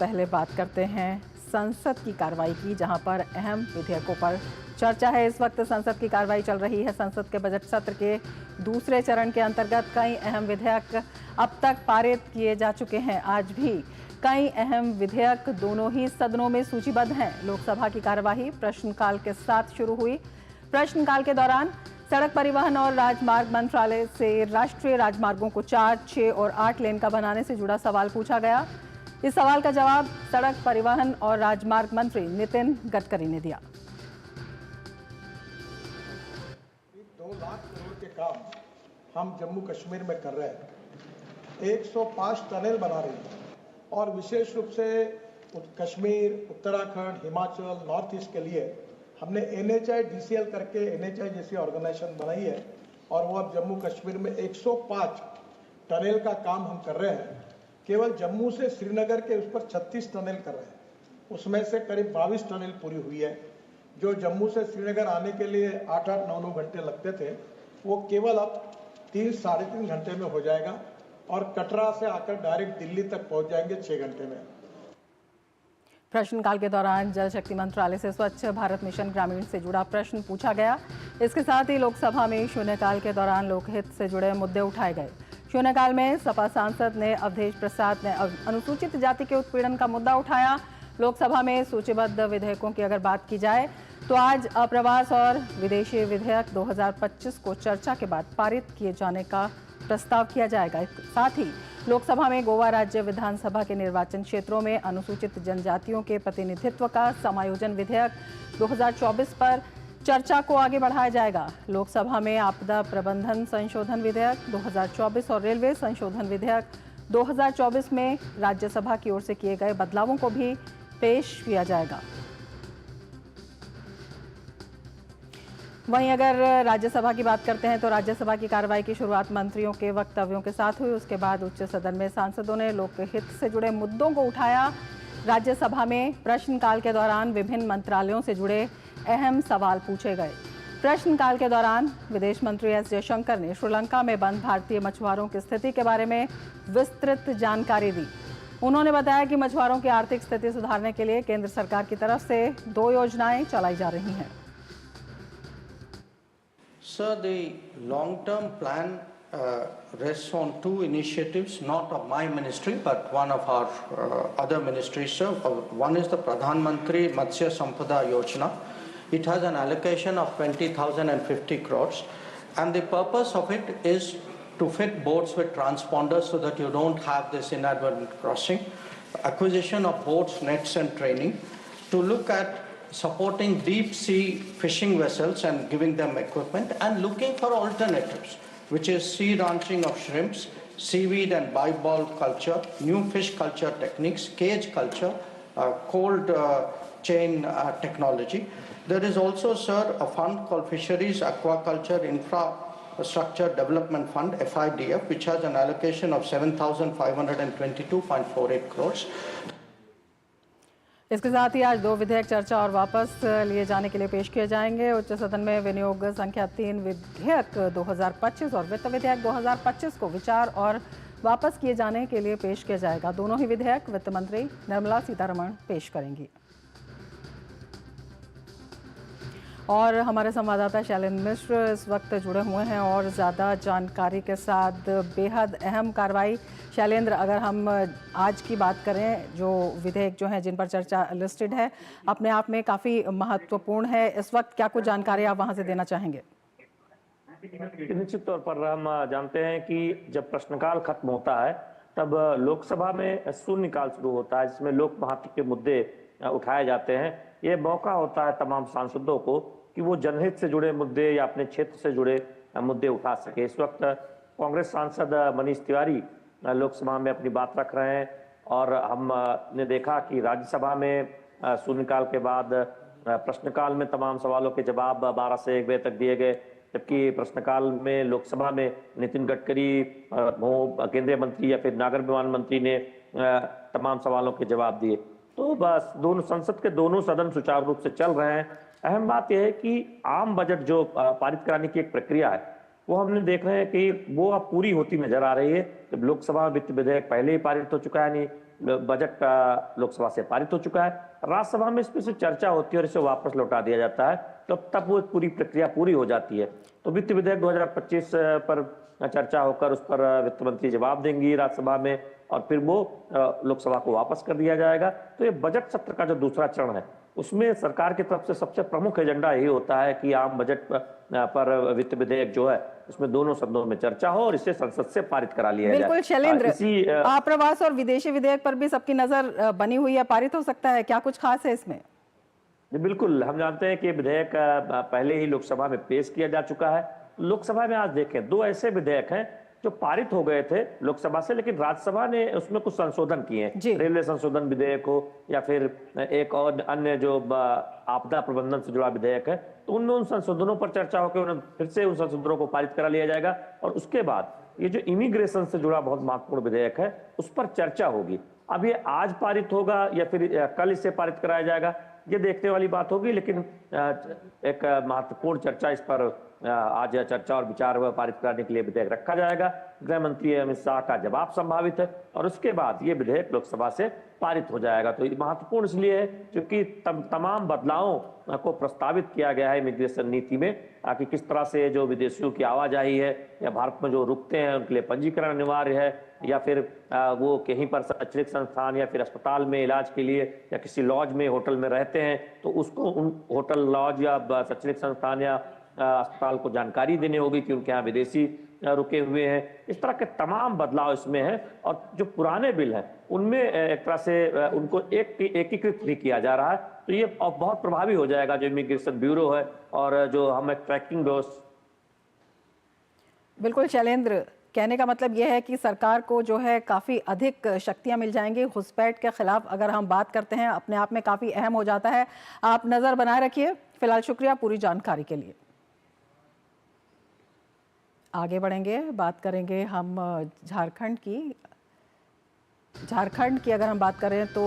पहले बात करते हैं संसद की कार्रवाई की, जहां पर अहम विधेयकों पर चर्चा है। इस वक्त संसद की कार्रवाई चल रही है। संसद के बजट सत्र के दूसरे चरण के अंतर्गत कई अहम विधेयक अब तक पारित किए जा चुके हैं। आज भी कई अहम विधेयक दोनों ही सदनों में सूचीबद्ध हैं। लोकसभा की कार्यवाही प्रश्नकाल के साथ शुरू हुई। प्रश्नकाल के दौरान सड़क परिवहन और राजमार्ग मंत्रालय से राष्ट्रीय राजमार्गों को 4, 6 और 8 लेन का बनाने से जुड़ा सवाल पूछा गया। इस सवाल का जवाब सड़क परिवहन और राजमार्ग मंत्री नितिन गडकरी ने दिया। 2 लाख करोड़ के काम हम जम्मू कश्मीर में कर रहे हैं। 105 टनल बना रहे हैं और विशेष रूप से कश्मीर, उत्तराखंड, हिमाचल, नॉर्थ ईस्ट के लिए हमने NHIDCL करके NHI जैसी ऑर्गेनाइजेशन बनाई है और वो अब जम्मू कश्मीर में 105 टनल का काम हम कर रहे हैं। केवल जम्मू से श्रीनगर के उस पर 36 टनल कर रहे हैं। उसमें से करीब 22 टनल पूरी हुई है। जो जम्मू से श्रीनगर आने के लिए 8-8, 9-9 घंटे लगते थे, वो केवल अब 3, साढ़े 3 घंटे में हो जाएगा और कटरा से आकर डायरेक्ट दिल्ली तक पहुंच जाएंगे 6 घंटे में। प्रश्नकाल के दौरान जल शक्ति मंत्रालय से स्वच्छ भारत मिशन ग्रामीण से जुड़ा प्रश्न पूछा गया। इसके साथ ही लोकसभा में शून्यकाल के दौरान लोकहित से जुड़े मुद्दे उठाए गए। शून्यकाल में सपा सांसद ने अवधेश प्रसाद ने अनुसूचित जाति के उत्पीड़न का मुद्दा उठाया। लोकसभा में सूचीबद्ध विधेयकों की अगर बात की जाए तो आज अप्रवास और विदेशी विधेयक 2025 को चर्चा के बाद पारित किए जाने का प्रस्ताव किया जाएगा। साथ ही लोकसभा में गोवा राज्य विधानसभा के निर्वाचन क्षेत्रों में अनुसूचित जनजातियों के प्रतिनिधित्व का समायोजन विधेयक 2024 पर चर्चा को आगे बढ़ाया जाएगा। लोकसभा में आपदा प्रबंधन संशोधन विधेयक 2024 और रेलवे संशोधन विधेयक 2024 में राज्यसभा की ओर से किए गए बदलावों को भी पेश किया जाएगा। वहीं अगर राज्यसभा की बात करते हैं तो राज्यसभा की कार्रवाई की शुरुआत मंत्रियों के वक्तव्यों के साथ हुई। उसके बाद उच्च सदन में सांसदों ने लोकहित से जुड़े मुद्दों को उठाया। राज्यसभा में प्रश्नकाल के दौरान विभिन्न मंत्रालयों से जुड़े अहम सवाल पूछे गए। प्रश्नकाल के दौरान विदेश मंत्री एस जयशंकर ने श्रीलंका में बंद भारतीय मछुआरों की स्थिति के बारे में विस्तृत जानकारी दी। उन्होंने बताया कि मछुआरों की आर्थिक स्थिति सुधारने के लिए केंद्र सरकार की तरफ से 2 योजनाएं चलाई जा रही हैं। Sir, the long-term plan rests on 2 initiatives, not of my ministry, but one of our other ministries, sir. One is the Pradhan Mantri Matsya Sampada Yojana. It has an allocation of 20,050 crores, and the purpose of it is to fit boats with transponders so that you don't have this inadvertent crossing, acquisition of boats, nets and training, to look at supporting deep sea fishing vessels and giving them equipment, and looking for alternatives, which is sea ranching of shrimps, seaweed and bivalve culture, new fish culture techniques, cage culture, cold chain technology. There is also, sir, a fund called Fisheries Aquaculture Infrastructure Development Fund, FIDF, which has an allocation of 7,522.48 crores. इसके साथ ही आज 2 विधेयक चर्चा और वापस लिए जाने के लिए पेश किए जाएंगे। उच्च सदन में विनियोग संख्या 3 विधेयक 2025 और वित्त विधेयक 2025 को विचार और वापस किए जाने के लिए पेश किया जाएगा। दोनों ही विधेयक वित्त मंत्री निर्मला सीतारमण पेश करेंगी। और हमारे संवाददाता शैलेंद्र मिश्र इस वक्त जुड़े हुए हैं और ज़्यादा जानकारी के साथ। बेहद अहम कार्रवाई शैलेंद्र, अगर हम आज की बात करें, जो विधेयक जो हैं जिन पर चर्चा लिस्टेड है, अपने आप में काफ़ी महत्वपूर्ण है। इस वक्त क्या कुछ जानकारी आप वहां से देना चाहेंगे? निश्चित तौर पर हम जानते हैं कि जब प्रश्नकाल खत्म होता है तब लोकसभा में शून्यकाल शुरू होता है, जिसमें लोक महत्व के मुद्दे उठाए जाते हैं। ये मौका होता है तमाम सांसदों को कि वो जनहित से जुड़े मुद्दे या अपने क्षेत्र से जुड़े मुद्दे उठा सके। इस वक्त कांग्रेस सांसद मनीष तिवारी लोकसभा में अपनी बात रख रहे हैं और हमने देखा कि राज्यसभा में शून्यकाल के बाद प्रश्नकाल में तमाम सवालों के जवाब 12 से 1 बजे तक दिए गए, जबकि प्रश्नकाल में लोकसभा में नितिन गडकरी केंद्रीय मंत्री या फिर नागर विमान मंत्री ने तमाम सवालों के जवाब दिए। तो बस दोनों संसद के दोनों सदन सुचारू रूप से चल रहे हैं। अहम बात यह है कि आम बजट जो पारित कराने की एक प्रक्रिया है वो हमने देख रहे हैं कि वो अब पूरी होती नजर आ रही है। जब लोकसभा वित्त विधेयक पहले ही पारित हो चुका है, यानी बजट लोकसभा से पारित हो चुका है, राज्यसभा में इसमें से चर्चा होती है और इसे वापस लौटा दिया जाता है, तब वो पूरी प्रक्रिया पूरी हो जाती है। तो वित्त विधेयक 2025 पर चर्चा होकर उस पर वित्त मंत्री जवाब देंगी राज्यसभा में, और फिर वो लोकसभा को वापस कर दिया जाएगा। तो ये बजट सत्र का जो दूसरा चरण है, उसमें सरकार की तरफ से सबसे प्रमुख एजेंडा यही होता है कि आम बजट पर वित्त विधेयक जो है उसमें दोनों सदनों में चर्चा हो और इसे संसद से पारित करा लिया जाए। बिल्कुल शैलेंद्र, इसी आप्रवास और विदेशी विधेयक पर भी सबकी नजर बनी हुई है, पारित हो सकता है, क्या कुछ खास है इसमें? बिल्कुल, हम जानते हैं कि विधेयक पहले ही लोकसभा में पेश किया जा चुका है। लोकसभा में आज देखें, दो ऐसे विधेयक हैं जो पारित हो गए थे लोकसभा से, लेकिन राज्यसभा ने उसमें कुछ संशोधन किए हैं। रेलवे संशोधन विधेयक हो या फिर एक और अन्य जो आपदा प्रबंधन से जुड़ा विधेयक है, तो उनमें उन संशोधनों पर चर्चा होकर फिर से उन संशोधनों को पारित करा लिया जाएगा। और उसके बाद ये जो इमिग्रेशन से जुड़ा बहुत महत्वपूर्ण विधेयक है, उस पर चर्चा होगी। अब ये आज पारित होगा या फिर कल इसे पारित कराया जाएगा, ये देखने वाली बात होगी। लेकिन एक महत्वपूर्ण चर्चा इस पर आज चर्चा और विचार पारित कराने के लिए विधेयक रखा जाएगा। गृह मंत्री अमित शाह का जवाब संभावित है और उसके बाद ये विधेयक लोकसभा से पारित हो जाएगा। तो ये महत्वपूर्ण इसलिए है क्योंकि तमाम बदलावों को प्रस्तावित किया गया है इमिग्रेशन नीति में, कि किस तरह से जो विदेशियों की आवाजाही है या भारत में जो रुकते हैं उनके लिए पंजीकरण अनिवार्य है, या फिर वो कहीं पर शैक्षणिक संस्थान या फिर अस्पताल में इलाज के लिए या किसी लॉज में होटल में रहते हैं, तो उसको उन होटल लॉज या शैक्षणिक संस्थान या अस्पताल को जानकारी देनी होगी कि उनके यहाँ विदेशी रुके हुए हैं। इस तरह के तमाम बदलाव इसमें हैं। और जो पुराने बिल हैं उनमें एक तरह से उनको एकीकृत भी किया जा रहा है। तो ये बहुत प्रभावी हो जाएगा जो इमिग्रेशन ब्यूरो है और जो हम एक ट्रैकिंग व्यवस्था। बिल्कुल शैलेंद्र, कहने का मतलब यह है कि सरकार को जो है काफ़ी अधिक शक्तियां मिल जाएंगी। घुसपैठ के खिलाफ अगर हम बात करते हैं, अपने आप में काफ़ी अहम हो जाता है। आप नज़र बनाए रखिए। फिलहाल शुक्रिया पूरी जानकारी के लिए। आगे बढ़ेंगे, बात करेंगे हम झारखंड की। झारखंड की अगर हम बात करें तो